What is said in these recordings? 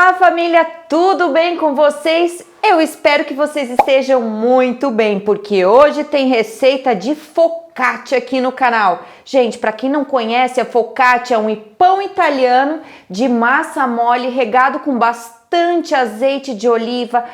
Olá família, tudo bem com vocês? Eu espero que vocês estejam muito bem, porque hoje tem receita de focaccia aqui no canal. Gente, para quem não conhece, a focaccia é um pão italiano de massa mole regado com bastante azeite de oliva,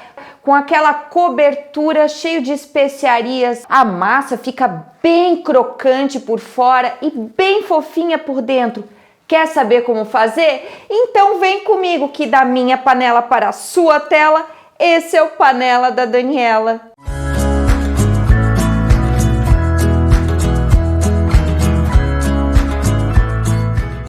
com aquela cobertura cheio de especiarias. A massa fica bem crocante por fora e bem fofinha por dentro. Quer saber como fazer? Então vem comigo que da minha panela para a sua tela, esse é o Panela da Daniela.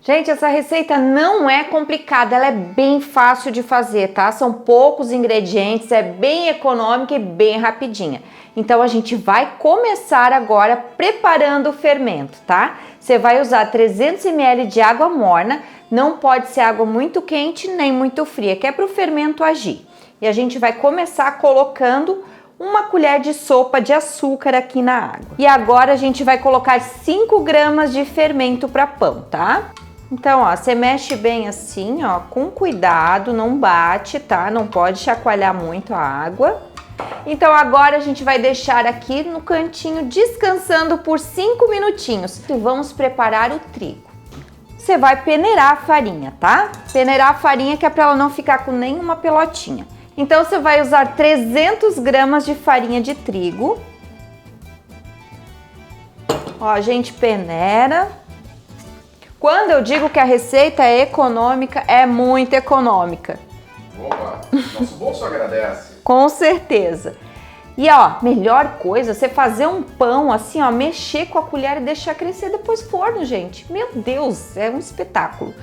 Gente, essa receita não é complicada, ela é bem fácil de fazer, tá? São poucos ingredientes, é bem econômica e bem rapidinha. Então a gente vai começar agora preparando o fermento, tá? Você vai usar 300 ml de água morna, não pode ser água muito quente nem muito fria, que é para o fermento agir. E a gente vai começar colocando uma colher de sopa de açúcar aqui na água. E agora a gente vai colocar 5 gramas de fermento para pão, tá? Então, ó, você mexe bem assim, ó, com cuidado, não bate, tá? Não pode chacoalhar muito a água. Então agora a gente vai deixar aqui no cantinho descansando por 5 minutinhos e vamos preparar o trigo. Você vai peneirar a farinha, tá? Peneirar a farinha que é para ela não ficar com nenhuma pelotinha. Então você vai usar 300 gramas de farinha de trigo. Ó, a gente peneira. Quando eu digo que a receita é econômica, é muito econômica. Opa, nosso bolso agradece. Com certeza. E ó, melhor coisa, você fazer um pão assim, ó, mexer com a colher e deixar crescer depois forno, gente. Meu Deus, é um espetáculo.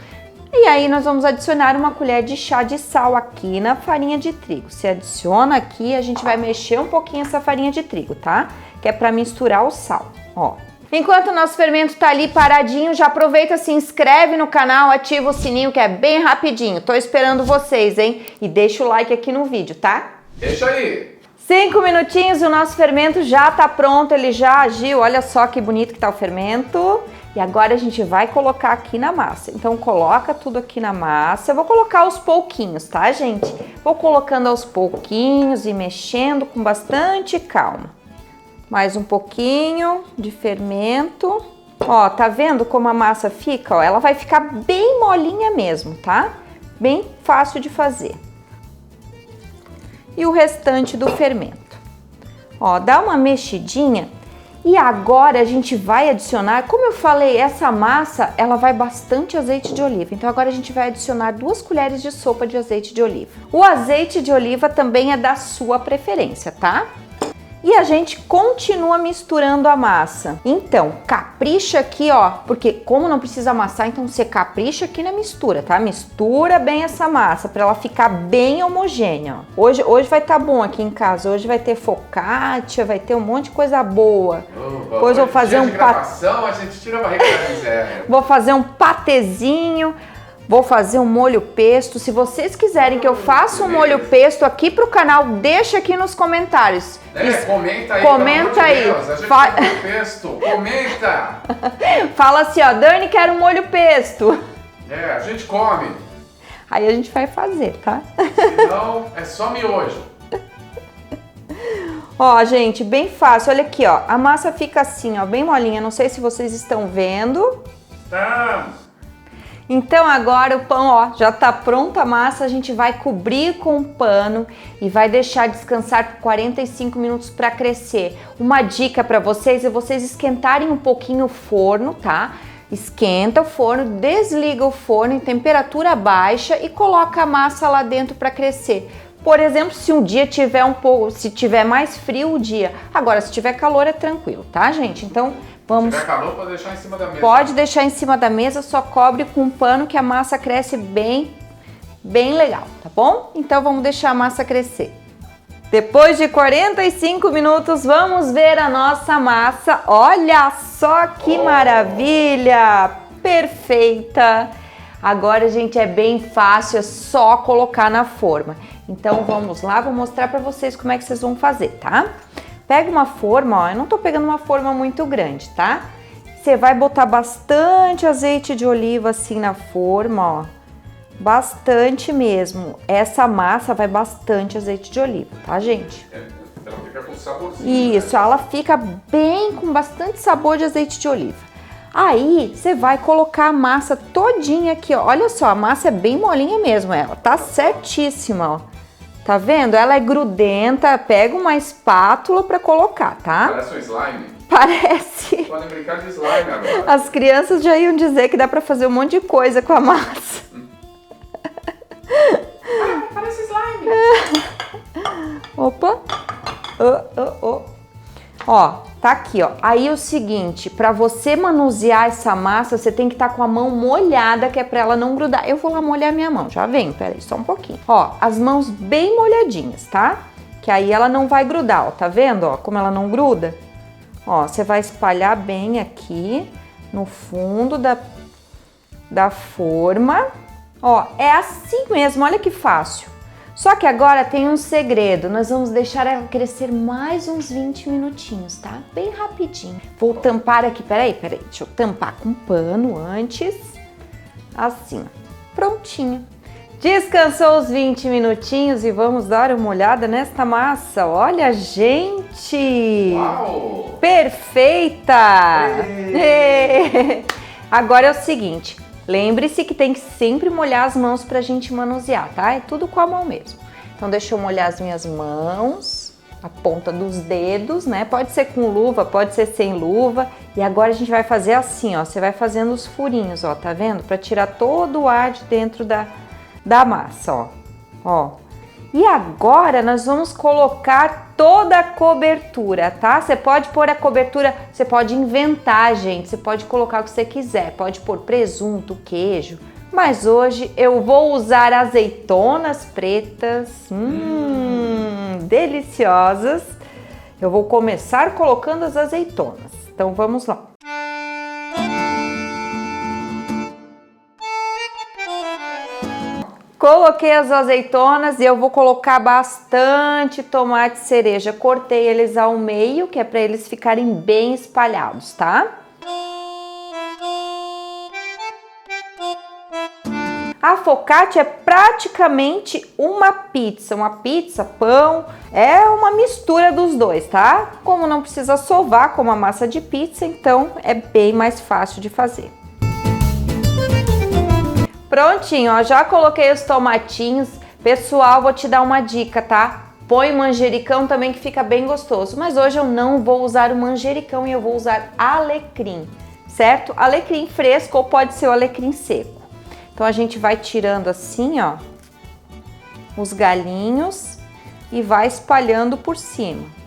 E aí nós vamos adicionar uma colher de chá de sal aqui na farinha de trigo. Você adiciona aqui, a gente vai mexer um pouquinho essa farinha de trigo, tá? Que é para misturar o sal, ó. Enquanto o nosso fermento tá ali paradinho, já aproveita, se inscreve no canal, ativa o sininho que é bem rapidinho. Tô esperando vocês, hein? E deixa o like aqui no vídeo, tá? Deixa aí! 5 minutinhos e o nosso fermento já tá pronto, ele já agiu. Olha só que bonito que tá o fermento. E agora a gente vai colocar aqui na massa. Então coloca tudo aqui na massa. Eu vou colocar aos pouquinhos, tá, gente? Vou colocando aos pouquinhos e mexendo com bastante calma. Mais um pouquinho de fermento. Ó, tá vendo como a massa fica? Ó, ela vai ficar bem molinha mesmo, tá? Bem fácil de fazer. E o restante do fermento. Ó, dá uma mexidinha. E agora a gente vai adicionar, como eu falei, essa massa, ela vai bastante azeite de oliva. Então agora a gente vai adicionar 2 colheres de sopa de azeite de oliva. O azeite de oliva também é da sua preferência, tá? E a gente continua misturando a massa. Então, capricha aqui, ó, porque como não precisa amassar, então você capricha aqui na mistura, tá? Mistura bem essa massa para ela ficar bem homogênea. Hoje vai estar bom aqui em casa. Hoje vai ter focaccia, vai ter um monte de coisa boa. Depois vou fazer um gravação, a gente tira a barriga da miséria. Vou fazer um patezinho. Vou fazer um molho pesto. Se vocês quiserem que eu faça um molho pesto aqui pro canal, deixa aqui nos comentários. Comenta aí. Comenta aí. Deus, a gente quer molho pesto. Comenta. Fala assim, ó, Dani, quero um molho pesto. É, a gente come. Aí a gente vai fazer, tá? Senão, é só miojo. Ó, gente, bem fácil. Olha aqui, ó. A massa fica assim, ó, bem molinha. Não sei se vocês estão vendo. Tá. Então agora o pão, ó, já tá pronta a massa, a gente vai cobrir com um pano e vai deixar descansar por 45 minutos para crescer. Uma dica para vocês é vocês esquentarem um pouquinho o forno, tá? Esquenta o forno, desliga o forno em temperatura baixa e coloca a massa lá dentro para crescer. Por exemplo, se um dia tiver se tiver mais frio o dia. Agora, se tiver calor é tranquilo, tá, gente? Então, vamos... Se tiver calor, pode deixar em cima da mesa. Pode deixar em cima da mesa, só cobre com um pano que a massa cresce bem legal, tá bom? Então, vamos deixar a massa crescer. Depois de 45 minutos, vamos ver a nossa massa. Olha só que maravilha! Perfeita! Agora, gente, é bem fácil, é só colocar na forma. Então, vamos lá, vou mostrar para vocês como é que vocês vão fazer, tá? Pega uma forma, ó, eu não tô pegando uma forma muito grande, tá? Você vai botar bastante azeite de oliva assim na forma, ó. bastante mesmo. Essa massa vai bastante azeite de oliva, tá, gente? Ela fica com saborzinho. Isso, ela fica bem com bastante sabor de azeite de oliva. Aí, você vai colocar a massa todinha aqui, ó. Olha só, a massa é bem molinha mesmo, ela tá certíssima, ó. Tá vendo? Ela é grudenta, pega uma espátula pra colocar, tá? Parece um slime. Parece. Podem brincar de slime agora. As crianças já iam dizer que dá pra fazer um monte de coisa com a massa. Parece slime. Opa. Ó, tá aqui, ó. Aí é o seguinte, pra você manusear essa massa, você tem que estar com a mão molhada, que é pra ela não grudar. Eu vou lá molhar minha mão, já vem, peraí, só um pouquinho. Ó, as mãos bem molhadinhas, tá? Que aí ela não vai grudar, ó, tá vendo, ó, como ela não gruda? Ó, você vai espalhar bem aqui no fundo da forma. Ó, é assim mesmo, olha que fácil. Só que agora tem um segredo, nós vamos deixar ela crescer mais uns 20 minutinhos, tá? Bem rapidinho. Vou tampar aqui, peraí, deixa eu tampar com pano antes. Assim, prontinho. Descansou os 20 minutinhos e vamos dar uma olhada nesta massa. Olha, gente! Uau! Perfeita! Agora é o seguinte, lembre-se que tem que sempre molhar as mãos pra gente manusear, tá? É tudo com a mão mesmo. Então deixa eu molhar as minhas mãos, a ponta dos dedos, né? Pode ser com luva, pode ser sem luva. E agora a gente vai fazer assim, ó. Você vai fazendo os furinhos, ó, tá vendo? Pra tirar todo o ar de dentro da massa, ó. Ó. E agora nós vamos colocar toda a cobertura, tá? Você pode pôr a cobertura, você pode inventar, gente. Você pode colocar o que você quiser. Pode pôr presunto, queijo. Mas hoje eu vou usar azeitonas pretas, deliciosas. Eu vou começar colocando as azeitonas. Então vamos lá. Coloquei as azeitonas e eu vou colocar bastante tomate cereja. Cortei eles ao meio, que é para eles ficarem bem espalhados, tá? A focaccia é praticamente uma pizza, pão, é uma mistura dos dois, tá? Como não precisa sovar como a massa de pizza, então é bem mais fácil de fazer. Prontinho, ó, já coloquei os tomatinhos. Pessoal, vou te dar uma dica, tá? Põe manjericão também que fica bem gostoso, mas hoje eu não vou usar o manjericão e eu vou usar alecrim, certo? Alecrim fresco ou pode ser o alecrim seco. Então a gente vai tirando assim, ó, os galinhos e vai espalhando por cima.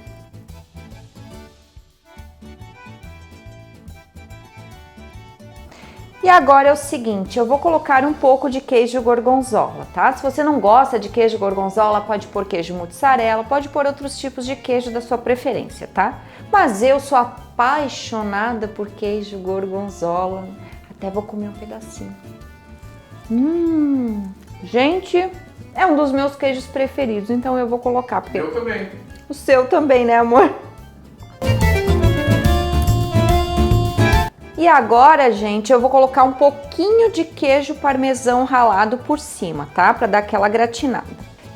E agora é o seguinte, eu vou colocar um pouco de queijo gorgonzola, tá? Se você não gosta de queijo gorgonzola, pode pôr queijo mussarela, pode pôr outros tipos de queijo da sua preferência, tá? Mas eu sou apaixonada por queijo gorgonzola, até vou comer um pedacinho. Gente, é um dos meus queijos preferidos, então eu vou colocar. Porque Eu também. o seu também, né, amor? E agora, gente, eu vou colocar um pouquinho de queijo parmesão ralado por cima, tá? Pra dar aquela gratinada.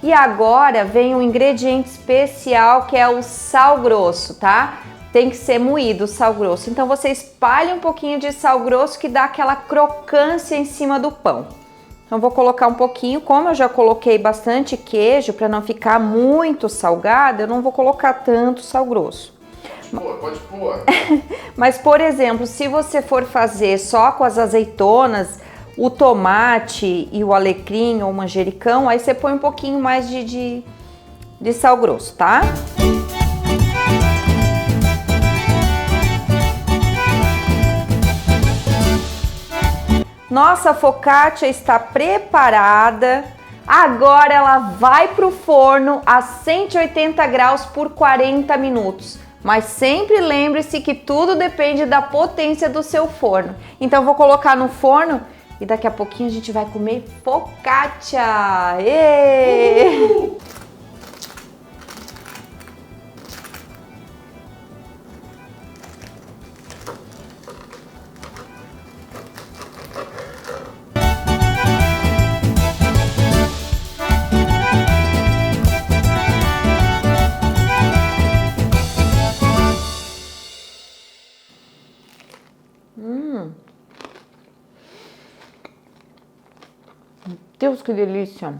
E agora vem um ingrediente especial que é o sal grosso, tá? Tem que ser moído o sal grosso. Então você espalha um pouquinho de sal grosso que dá aquela crocância em cima do pão. Então vou colocar um pouquinho, como eu já coloquei bastante queijo para não ficar muito salgado, eu não vou colocar tanto sal grosso. Pode pôr. Mas, por exemplo, se você for fazer só com as azeitonas, o tomate e o alecrim ou o manjericão, aí você põe um pouquinho mais de sal grosso, tá? Nossa focaccia está preparada. Agora ela vai para o forno a 180 graus por 40 minutos. Mas sempre lembre-se que tudo depende da potência do seu forno. Então vou colocar no forno e daqui a pouquinho a gente vai comer focaccia. Deus, que delícia.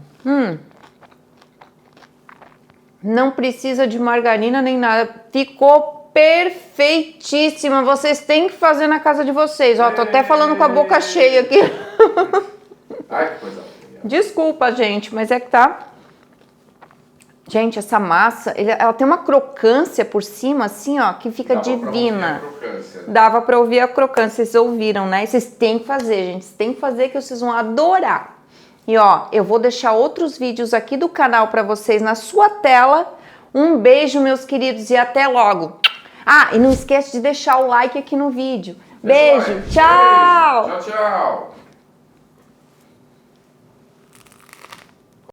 Não precisa de margarina nem nada. Ficou perfeitíssima. Vocês têm que fazer na casa de vocês. Ó, tô até falando com a boca cheia aqui. Ai, que coisa feia. Desculpa, gente, mas é que tá... Gente, essa massa, ela tem uma crocância por cima, assim, ó, que fica divina. Dava pra ouvir a crocância, vocês ouviram, né? E vocês têm que fazer, gente. Vocês têm que fazer que vocês vão adorar. E ó, eu vou deixar outros vídeos aqui do canal pra vocês na sua tela. Um beijo, meus queridos, e até logo. Ah, e não esquece de deixar o like aqui no vídeo. Beijo, tchau! Tchau, tchau!